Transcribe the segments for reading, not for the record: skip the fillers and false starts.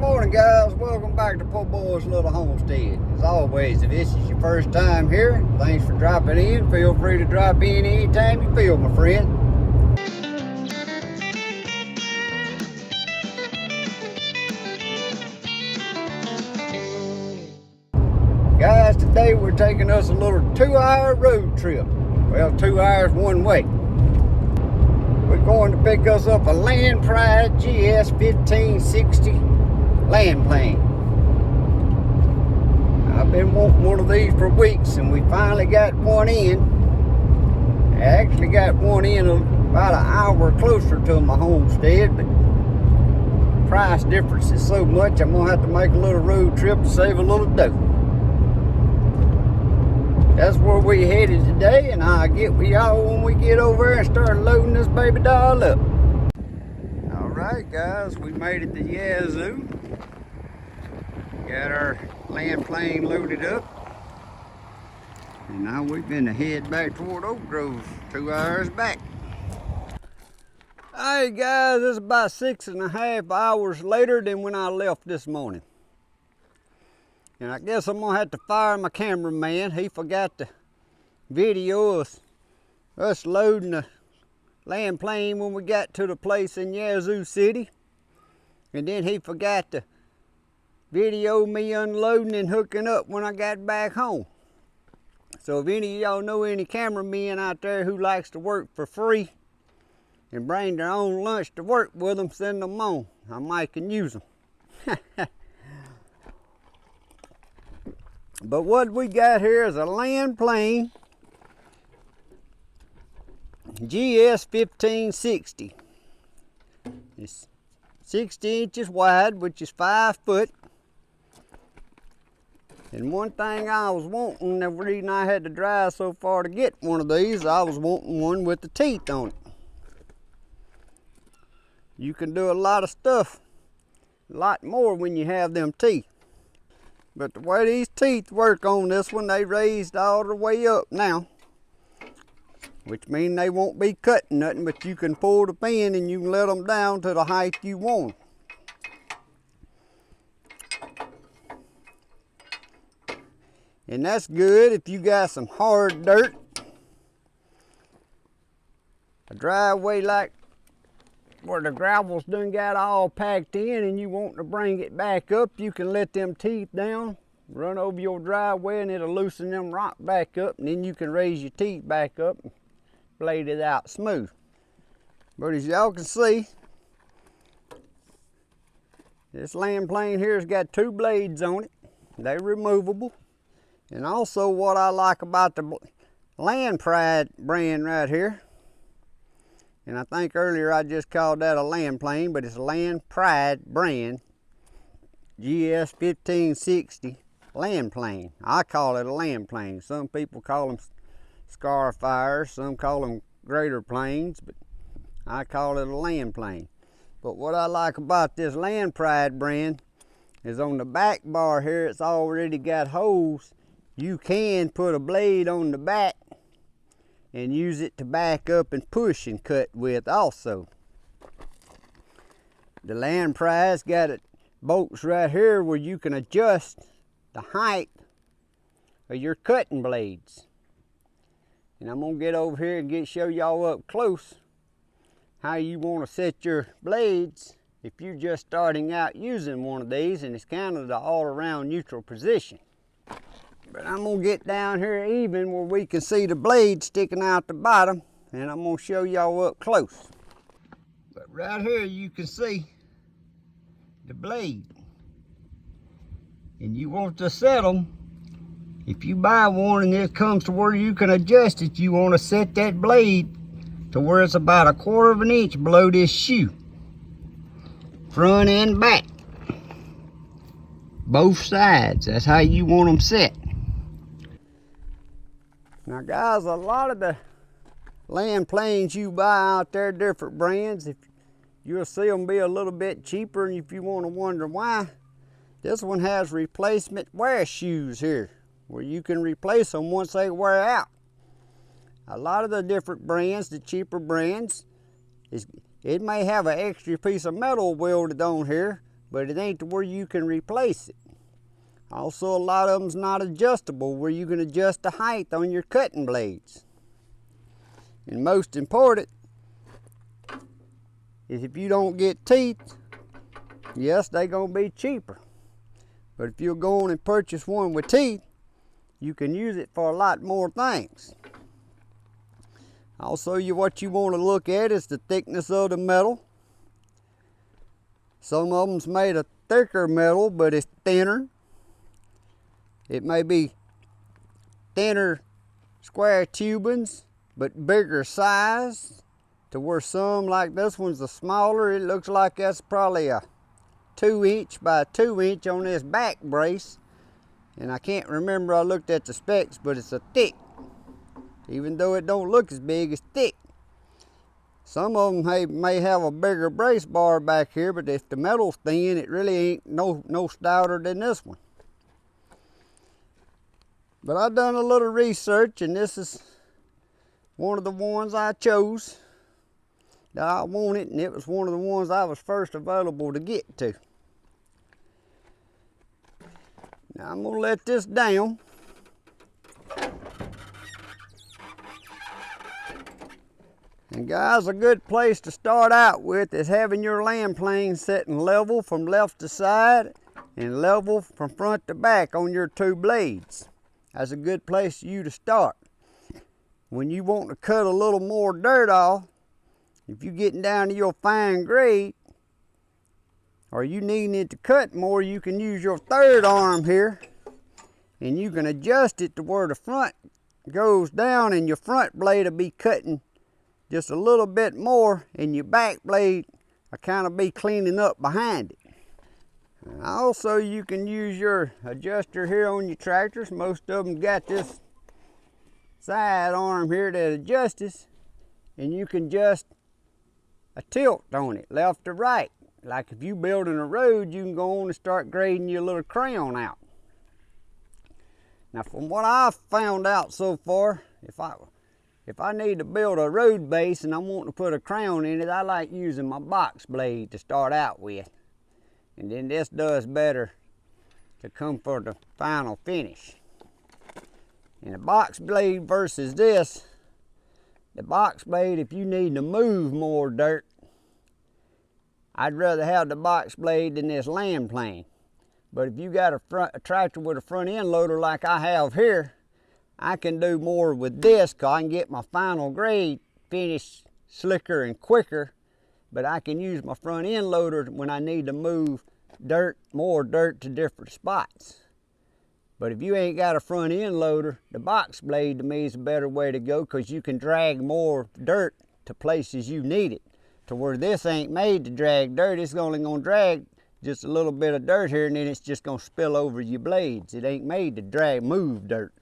morning, guys. Welcome back to Poorboys Little Homestead. As always, if this is your first time here, thanks for dropping in. Feel free to drop in anytime you feel, my friend. Guys, today we're taking us a little 2-hour road trip. Well, 2 hours one way. We're going to pick us up a Land Pride GS1560 land plane. I've been wanting one of these for weeks, and we finally got one in. I actually got one in about an hour closer to my homestead, but the price difference is so much I'm gonna have to make a little road trip to save a little dough. That's where we headed today, and I'll get with y'all when we get over there and start loading this baby doll up. Alright guys, we made it to Yazoo. Got our land plane loaded up. And now we're gonna head back toward Oak Grove, 2 hours back. Hey guys, it's about 6.5 hours later than when I left this morning. And I guess I'm gonna have to fire my cameraman. He forgot to video us loading the land plane when we got to the place in Yazoo City. And then he forgot to video me unloading and hooking up when I got back home. So if any of y'all know any cameramen out there who likes to work for free and bring their own lunch to work with them, send them on. I might can use them. But what we got here is a land plane GS1560. It's 60 inches wide, which is 5 foot. And one thing I was wanting, the reason I had to drive so far to get one of these, I was wanting one with the teeth on it. You can do a lot of stuff, a lot more when you have them teeth. But the way these teeth work on this one, they raised all the way up now. Which means they won't be cutting nothing, but you can pull the pin and you can let them down to the height you want. And that's good if you got some hard dirt, a driveway like where the gravel's done got all packed in and you want to bring it back up. You can let them teeth down, run over your driveway, and it'll loosen them rock back up, and then you can raise your teeth back up and blade it out smooth. But as y'all can see, this land plane here has got 2 blades on it. They're removable. And also what I like about the Land Pride brand right here, and I think earlier I just called that a land plane, but it's a Land Pride brand GS1560 land plane. I call it a land plane. Some people call them Scarfires, some call them greater planes, but I call it a land plane. But what I like about this Land Pride brand is on the back bar here, it's already got holes. You can put a blade on the back and use it to back up and push and cut with also. The Land Pride's got bolts right here where you can adjust the height of your cutting blades. And I'm gonna get over here and show y'all up close how you want to set your blades if you're just starting out using one of these, and it's kind of the all-around neutral position. But I'm gonna get down here even where we can see the blade sticking out the bottom, and I'm gonna show y'all up close. But right here you can see the blade. And you want to set them, if you buy one and it comes to where you can adjust it, you want to set that blade to where it's about 1/4 of an inch below this shoe. Front and back. Both sides, that's how you want them set. Now guys, a lot of the land planes you buy out there, different brands, if you'll see them be a little bit cheaper, and if you want to wonder why, this one has replacement wear shoes here, where you can replace them once they wear out. A lot of the different brands, the cheaper brands, it may have an extra piece of metal welded on here, but it ain't to where you can replace it. Also, a lot of them's not adjustable where you can adjust the height on your cutting blades. And most important is if you don't get teeth, yes, they're gonna be cheaper. But if you'll go on and purchase one with teeth, you can use it for a lot more things. Also, what you want to look at is the thickness of the metal. Some of them's made of thicker metal, but it's thinner. It may be thinner square tubings, but bigger size, to where some, like this one's a smaller. It looks like that's probably a 2" by 2" on this back brace. And I can't remember, I looked at the specs, but it's a thick. Even though it don't look as big, it's thick. Some of them may have a bigger brace bar back here, but if the metal's thin, it really ain't no stouter than this one. But I've done a little research, and this is one of the ones I chose that I wanted, and it was one of the ones I was first available to get to. Now I'm gonna let this down. And guys, a good place to start out with is having your land plane sitting level from left to side and level from front to back on your two blades. That's a good place for you to start. When you want to cut a little more dirt off, if you're getting down to your fine grade, or you needing it to cut more, you can use your third arm here, and you can adjust it to where the front goes down, and your front blade will be cutting just a little bit more, and your back blade will kind of be cleaning up behind it. And also, you can use your adjuster here on your tractors. Most of them got this side arm here that adjusts, and you can adjust a tilt on it, left or right. Like if you building a road, you can go on and start grading your little crown out. Now, from what I've found out so far, if I need to build a road base and I want to put a crown in it, I like using my box blade to start out with. And then this does better to come for the final finish. And the box blade versus this, the box blade, if you need to move more dirt, I'd rather have the box blade than this land plane. But if you got a tractor with a front end loader like I have here, I can do more with this, because I can get my final grade finished slicker and quicker, but I can use my front end loader when I need to move more dirt to different spots. But if you ain't got a front end loader, the box blade to me is a better way to go, because you can drag more dirt to places you need it. To where this ain't made to drag dirt, it's only gonna drag just a little bit of dirt here, and then it's just gonna spill over your blades. It ain't made to move dirt.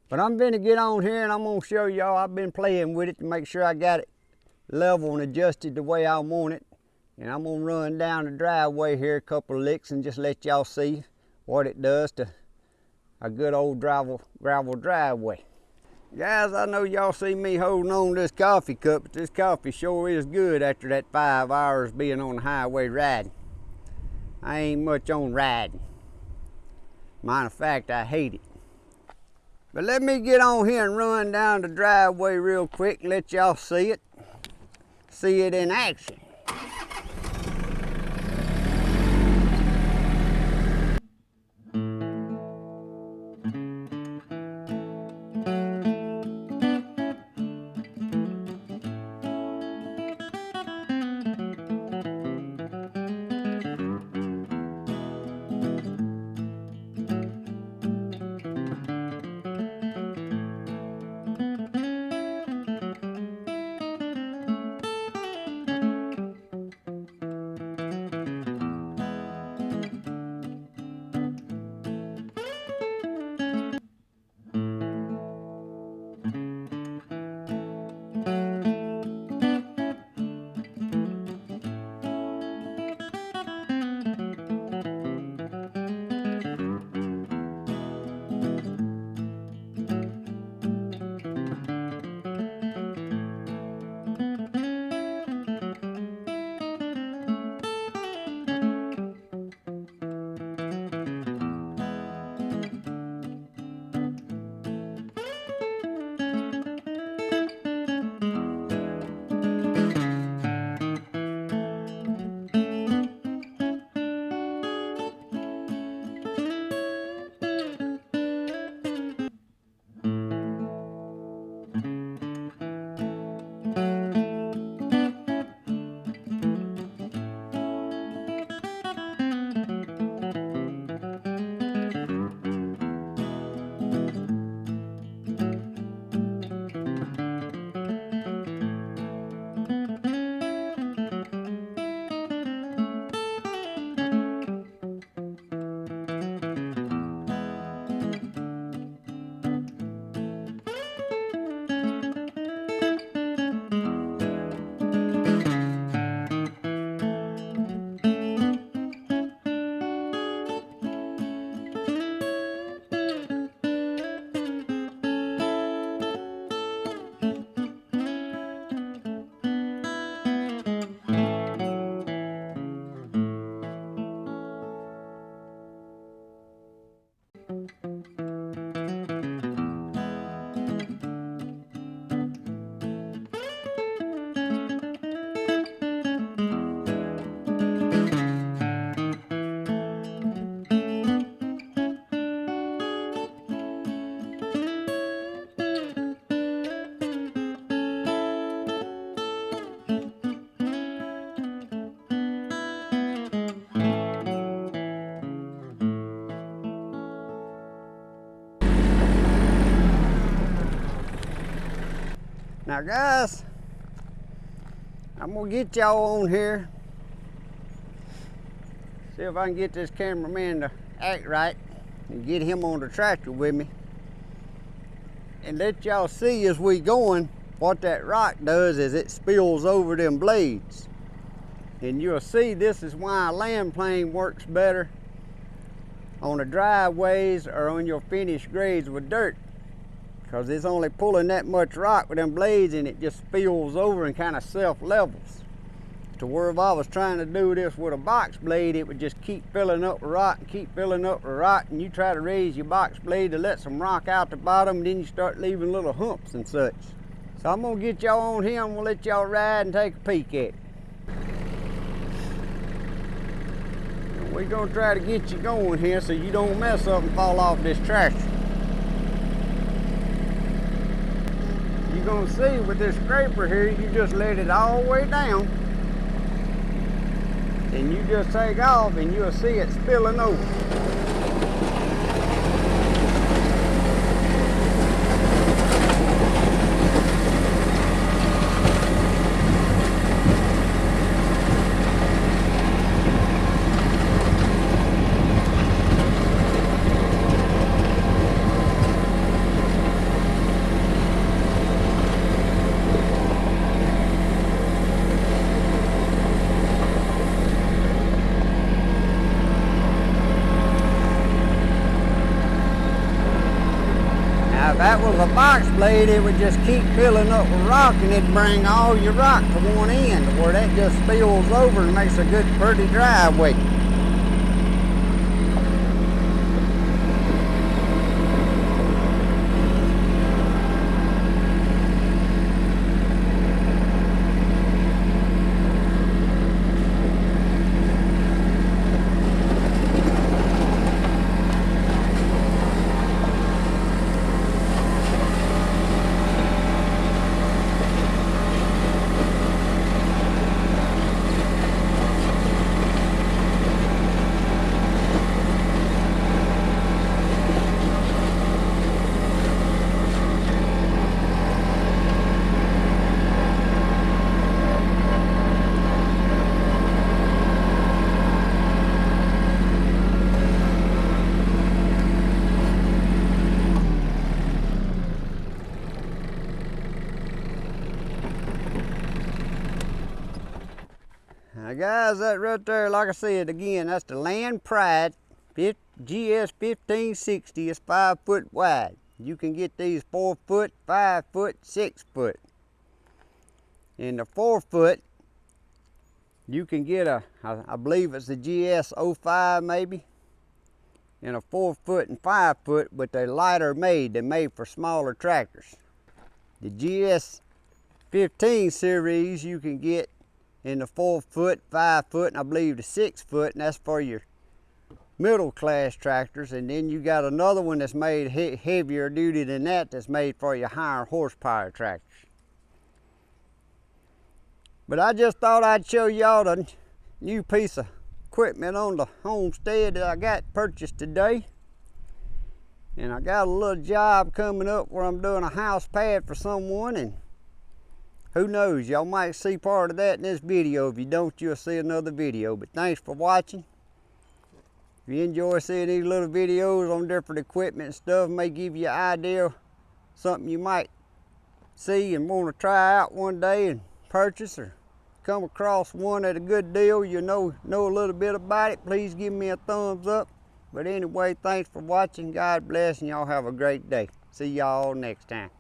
But I'm gonna get on here and I'm gonna show y'all. I've been playing with it to make sure I got it level and adjusted the way I want it. And I'm gonna run down the driveway here a couple of licks and just let y'all see what it does to a good old gravel driveway. Guys, I know y'all see me holding on to this coffee cup, but this coffee sure is good after that 5 hours being on the highway riding. I ain't much on riding. Matter of fact, I hate it. But let me get on here and run down the driveway real quick and let y'all see it in action. Now guys, I'm gonna get y'all on here. See if I can get this cameraman to act right and get him on the tractor with me. And let y'all see as we going, what that rock does is it spills over them blades. And you'll see this is why a land plane works better on the driveways or on your finished grades with dirt. Because it's only pulling that much rock with them blades and it just spills over and kind of self-levels. To where if I was trying to do this with a box blade, it would just keep filling up with rock and keep filling up with rock, and you try to raise your box blade to let some rock out the bottom, and then you start leaving little humps and such. So I'm gonna get y'all on here, I'm gonna let y'all ride and take a peek at it. And we're gonna try to get you going here so you don't mess up and fall off this tractor. You're gonna see with this scraper here, you just let it all the way down. And you just take off and you'll see it spilling over. If that was a box blade, it would just keep filling up with rock and it'd bring all your rock to one end, where that just spills over and makes a good pretty driveway. Now guys, that right there, like I said again, that's the Land Pride GS1560. It's 5 foot wide. You can get these 4 foot, 5 foot, 6 foot. In the 4 foot, you can get I believe it's the GS05 maybe. In a 4 foot and 5 foot, but they're lighter made. They're made for smaller tractors. The GS15 series you can get in the 4 foot, 5 foot, and I believe the 6 foot, and that's for your middle class tractors. And then you got another one that's made heavier duty than that, that's made for your higher horsepower tractors. But I just thought I'd show y'all the new piece of equipment on the homestead that I got purchased today. And I got a little job coming up where I'm doing a house pad for someone, and who knows, y'all might see part of that in this video. If you don't, you'll see another video. But thanks for watching. If you enjoy seeing these little videos on different equipment and stuff, may give you an idea of something you might see and want to try out one day and purchase, or come across one at a good deal, you know a little bit about it, please give me a thumbs up. But anyway, thanks for watching. God bless, and y'all have a great day. See y'all next time.